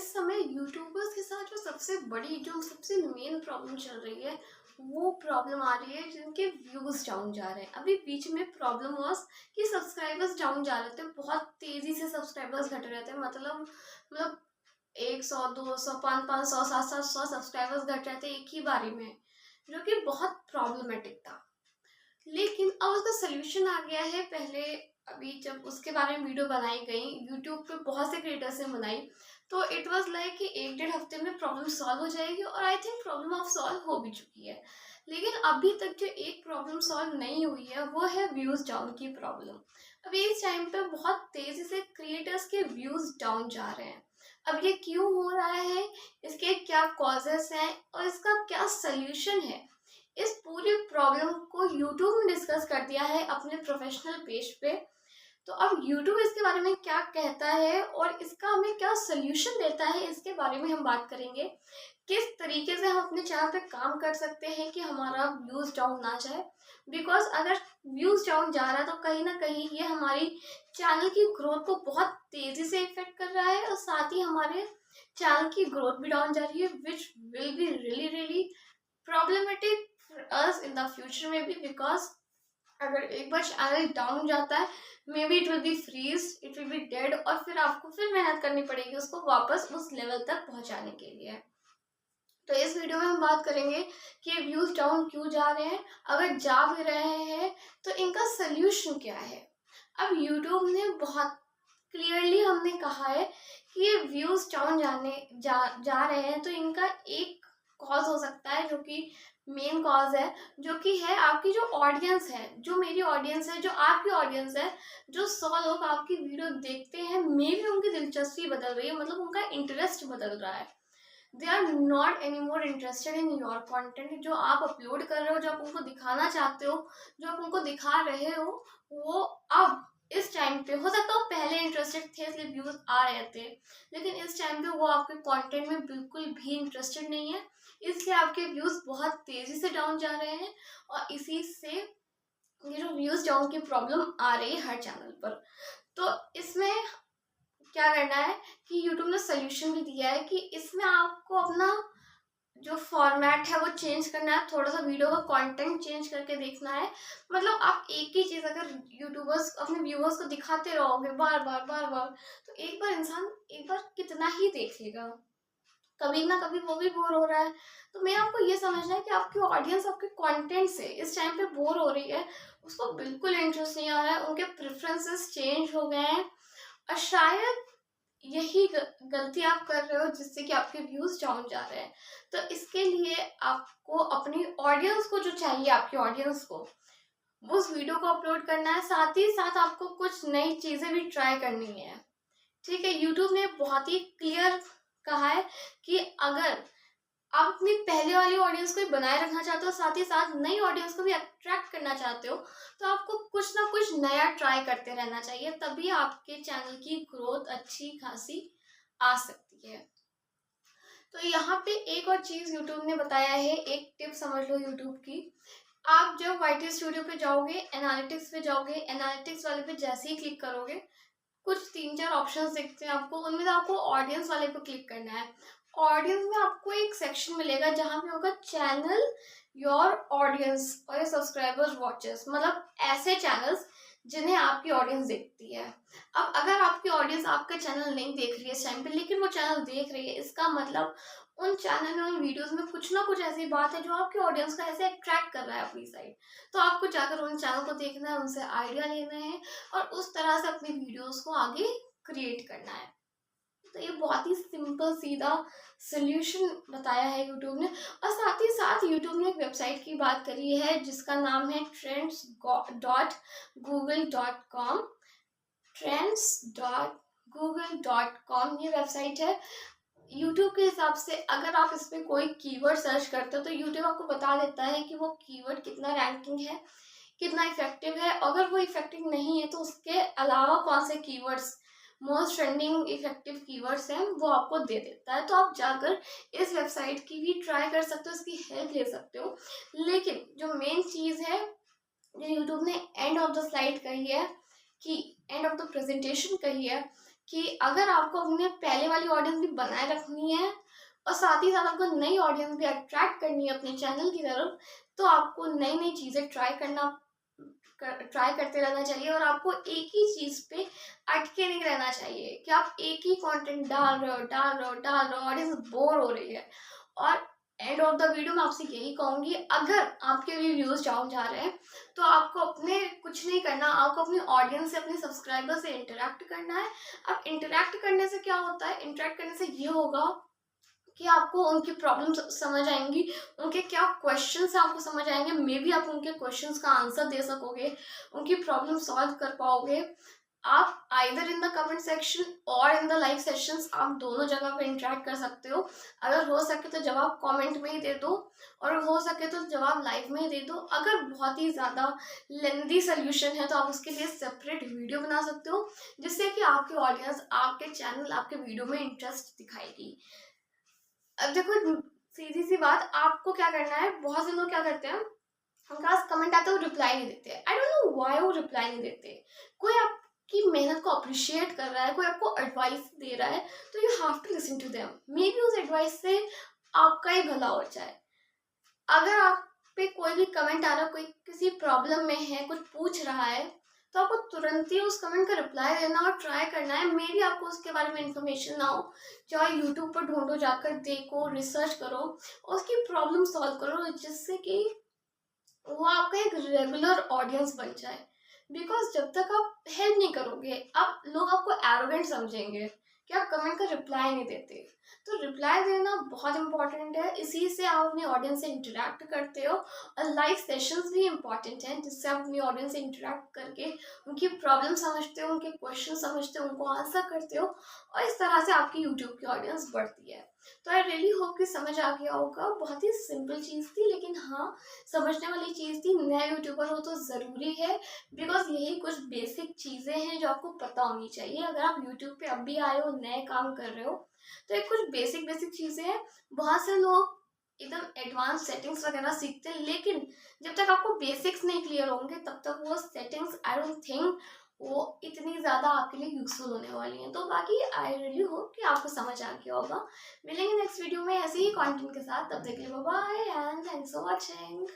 इस समय यूट्यूबर्स के साथ जो सबसे मेन प्रॉब्लम चल रही है, वो प्रॉब्लम आ रही है जिनके व्यूज़ डाउन जा रहे हैं। अभी बीच में प्रॉब्लम वास कि सब्सक्राइबर्स डाउन जा रहे थे, बहुत तेज़ी से सब्सक्राइबर्स घट रहे थे। मतलब 100, 200, 500, 700 सब्सक्राइबर्स घट रहे थे एक ही बारी में, जो कि बहुत प्रॉब्लमेटिक था। लेकिन अब उसका सॉल्यूशन आ गया है। पहले अभी जब उसके बारे में वीडियो बनाई गई यूट्यूब पे, बहुत से क्रिएटर्स ने बनाई, तो इट वाज लाइक कि 1-1.5 हफ्ते में प्रॉब्लम सॉल्व हो जाएगी, और आई थिंक प्रॉब्लम अब सॉल्व हो भी चुकी है। लेकिन अभी तक जो एक प्रॉब्लम सॉल्व नहीं हुई है, वो है व्यूज़ डाउन की प्रॉब्लम। अभी इस टाइम पे बहुत तेज़ी से क्रिएटर्स के व्यूज़ डाउन जा रहे हैं। अब ये क्यों हो रहा है, इसके क्या कॉजेस हैं और इसका क्या सल्यूशन है, इस पूरी प्रॉब्लम को यूट्यूब ने डिस्कस कर दिया है अपने प्रोफेशनल पेज पे। तो अब यूट्यूब इसके बारे में क्या कहता है और इसका हमें क्या सोल्यूशन देता है, इसके बारे में हम बात करेंगे। किस तरीके से हम अपने चैनल पे काम कर सकते हैं कि हमारा व्यूज़ डाउन ना जाए, बिकॉज अगर व्यूज़ डाउन जा रहा है तो कहीं ना कहीं ये हमारी चैनल की ग्रोथ को बहुत तेज़ी से इफेक्ट कर रहा है, और साथ ही हमारे चैनल की ग्रोथ भी डाउन जा रही है, which will be really really problematic for us in the future में भी। बिकॉज अगर एक बार चैनल डाउन जाता है, maybe it will be freeze, it will be dead, और फिर आपको फिर मेहनत करनी पड़ेगी उसको वापस उस लेवल तक पहुंचाने के लिए। तो इस वीडियो में हम बात करेंगे कि व्यूज डाउन क्यों जा रहे हैं, अगर जा भी रहे हैं तो इनका सल्यूशन क्या है। अब यूट्यूब ने बहुत क्लियरली हमने कहा है कि ये व्यूज डाउन जा रहे हैं, तो इनका एक कॉज हो सकता है, जो कि मेन कॉज है, जो कि है आपकी जो ऑडियंस है, जो मेरी ऑडियंस है, जो आपकी ऑडियंस है। जो 100 लोग आपकी वीडियो देखते हैं, मे भी उनकी दिलचस्पी बदल रही है, मतलब उनका इंटरेस्ट बदल रहा है। They are not any more interested in your content, जो आप अपलोड कर रहे हो, जो आप उनको दिखाना चाहते हो, जो आप उनको दिखा रहे हो, वो अब इस टाइम पे हो सकता है वो पहले इंटरेस्टेड थे इसलिए व्यूज आ रहे थे, लेकिन इस टाइम पे वो आपके कंटेंट में बिल्कुल भी इंटरेस्टेड नहीं है, इसलिए आपके व्यूज बहुत तेजी से डाउन जा रहे हैं। और इसी से ये जो व्यूज डाउन की प्रॉब्लम आ रही है हर चैनल पर। तो इसमें क्या करना है कि यूट्यूब ने सोल्यूशन भी दिया है कि इसमें आपको अपना जो फॉर्मेट है वो चेंज करना है, थोड़ा सा वीडियो का कंटेंट चेंज करके देखना है। मतलब आप एक ही चीज़ अगर यूट्यूबर्स अपने व्यूअर्स को दिखाते रहोगे बार बार बार बार, तो एक बार इंसान एक बार कितना ही देखेगा, कभी ना कभी वो भी बोर हो रहा है। तो मैं आपको ये समझना है कि आपकी ऑडियंस आपके कंटेंट से इस टाइम पे बोर हो रही है, उसको बिल्कुल इंटरेस्ट नहीं आ रहा है, उनके प्रेफरेंसेस चेंज हो गए हैं, और शायद यही गलती आप कर रहे हो जिससे कि आपके व्यूज डाउन जा रहे हैं। तो इसके लिए आपको अपनी ऑडियंस को जो चाहिए, आपकी ऑडियंस को उस वीडियो को अपलोड करना है, साथ ही साथ आपको कुछ नई चीज़ें भी ट्राई करनी है। ठीक है, यूट्यूब ने बहुत ही क्लियर कहा है कि अगर आप अपनी पहले वाली ऑडियंस को भी बनाए रखना चाहते हो, साथ ही साथ नई ऑडियंस को भी अट्रैक्ट करना चाहते हो, तो आपको कुछ ना कुछ नया ट्राई करते रहना चाहिए, तभी आपके चैनल की ग्रोथ अच्छी खासी आ सकती है। तो यहाँ पे एक और चीज़ यूट्यूब ने बताया है, एक टिप समझ लो यूट्यूब की। आप जब वाईटी स्टूडियो पे जाओगे, एनालिटिक्स पे जाओगे, एनालिटिक्स वाले पे जैसे ही क्लिक करोगे, कुछ 3-4 ऑप्शंस दिखते हैं आपको, उनमें से आपको ऑडियंस वाले पे क्लिक करना है। ऑडियंस में आपको एक सेक्शन मिलेगा जहाँ पे होगा चैनल योर ऑडियंस और योर सब्सक्राइबर्स वॉचेस, मतलब ऐसे चैनल्स जिन्हें आपकी ऑडियंस देखती है। अब अगर आपकी ऑडियंस आपका चैनल नहीं देख रही है इस टाइम पे, लेकिन वो चैनल देख रही है, इसका मतलब उन चैनल में, उन वीडियोस में कुछ ना कुछ ऐसी बात है जो आपकी ऑडियंस को ऐसे अट्रैक्ट कर रहा है अपनी साइड। तो आपको जाकर उन चैनल को देखना है, उनसे आइडिया लेना है, और उस तरह से अपनी वीडियोस को आगे क्रिएट करना है। तो ये बहुत ही सिंपल सीधा सोल्यूशन बताया है यूट्यूब ने। और साथ ही साथ यूट्यूब ने एक वेबसाइट की बात करी है जिसका नाम है trends.google.com। trends.google.com ये वेबसाइट है। यूट्यूब के हिसाब से अगर आप इस पर कोई कीवर्ड सर्च करते हो, तो यूट्यूब आपको बता देता है कि वो कीवर्ड कितना रैंकिंग है, कितना इफेक्टिव है। अगर वो इफेक्टिव नहीं है तो उसके अलावा कौन से keywords most trending effective keywords हैं, वो आपको दे देता है। तो आप जाकर इस वेबसाइट की भी ट्राई कर सकते हो, इसकी हेल्प ले सकते हो। लेकिन जो मेन चीज़ है, जो यूट्यूब ने एंड ऑफ द स्लाइड कही है, कि एंड ऑफ द प्रेजेंटेशन कही है, कि अगर आपको अपने पहले वाली ऑडियंस भी बनाए रखनी है और साथ ही साथ आपको नई ऑडियंस भी अट्रैक्ट करनी है अपने चैनल की तरफ, तो आपको नई नई चीज़ें ट्राई करते रहना चाहिए और आपको एक ही चीज़ पे अटके नहीं रहना चाहिए कि आप एक ही कंटेंट डाल रहे हो, ऑडियंस बोर हो रही है। और एंड ऑफ द वीडियो मैं आपसे यही कहूँगी, अगर आपके भी व्यूज़ डाउन जा रहे हैं तो आपको अपने कुछ नहीं करना, आपको अपनी ऑडियंस से, अपने सब्सक्राइबर से इंटरेक्ट करना है। अब इंटरेक्ट करने से क्या होता है, इंटरेक्ट करने से ये होगा कि आपको उनकी प्रॉब्लम समझ आएंगी, उनके क्या क्वेश्चंस हैं आपको समझ आएंगे, मे बी आप उनके क्वेश्चंस का आंसर दे सकोगे, उनकी प्रॉब्लम सॉल्व कर पाओगे। आप either in the comment section और इन द लाइव सेशंस, आप दोनों जगह पे इंटरेक्ट कर सकते हो। अगर हो सके तो जवाब कमेंट में ही दे दो और हो सके तो जवाब लाइव में ही दे दो। अगर बहुत ही ज़्यादा लेंदी सोल्यूशन है तो आप उसके लिए सेपरेट वीडियो बना सकते हो, जिससे कि आपकी ऑडियंस, आपके चैनल, आपके वीडियो में इंटरेस्ट दिखाएगी। अब देखो, सीधी सी बात, आपको क्या करना है, बहुत से लोग क्या करते हैं, उनके पास कमेंट आता है वो रिप्लाई नहीं देते। आई डोंट नो व्हाई वो रिप्लाई नहीं देते। कोई आपकी मेहनत को अप्रिशिएट कर रहा है, कोई आपको एडवाइस दे रहा है, तो you have to listen to them. Maybe उस एडवाइस से आपका ही भला हो जाए। अगर आप पे कोई भी कमेंट आ रहा है, कोई किसी प्रॉब्लम में है, कुछ पूछ रहा है, तो आपको तुरंत ही उस कमेंट का रिप्लाई देना और ट्राई करना है। मे बी आपको उसके बारे में इंफॉर्मेशन ना हो, चाहे यूट्यूब पर ढूंढो, जाकर देखो, रिसर्च करो, उसकी प्रॉब्लम सॉल्व करो, जिससे कि वो आपका एक रेगुलर ऑडियंस बन जाए। बिकॉज जब तक आप हेल्प नहीं करोगे, आप लोग आपको एरोगेंट समझेंगे कि आप कमेंट का रिप्लाई नहीं देते। तो रिप्लाई देना बहुत इंपॉर्टेंट है, इसी से आप अपनी ऑडियंस से इंटरेक्ट करते हो। और लाइव सेशंस भी इंपॉर्टेंट हैं, जिससे आप अपनी ऑडियंस से इंटरेक्ट करके उनकी प्रॉब्लम समझते हो, उनके क्वेश्चन समझते हो, उनको आंसर करते हो, और इस तरह से आपकी यूट्यूब की ऑडियंस बढ़ती है। तो आई रियली होप कि समझ आ गया होगा। बहुत ही सिंपल चीज़ थी, लेकिन हाँ, समझने वाली चीज़ थी। नया यूट्यूबर हो तो ज़रूरी है, बिकॉज यही कुछ बेसिक चीज़ें हैं जो आपको पता होनी चाहिए। अगर आप यूट्यूब पे अब भी आए हो, नए काम कर रहे हो, तो ये कुछ बेसिक बेसिक चीज़ें हैं। बहुत से लोग एकदम एडवांस सेटिंग्स वगैरह सीखते हैं, लेकिन जब तक आपको बेसिक्स नहीं क्लियर होंगे तब तक वो सेटिंग्स, आई डोंट थिंक वो इतनी ज़्यादा आपके लिए यूजफुल होने वाली हैं। तो बाकी आई रियली होप कि आपको समझ आ गया होगा। मिलेंगे नेक्स्ट वीडियो में ऐसे ही कंटेंट के साथ, तब तक के लिए bye bye and thanks for watching.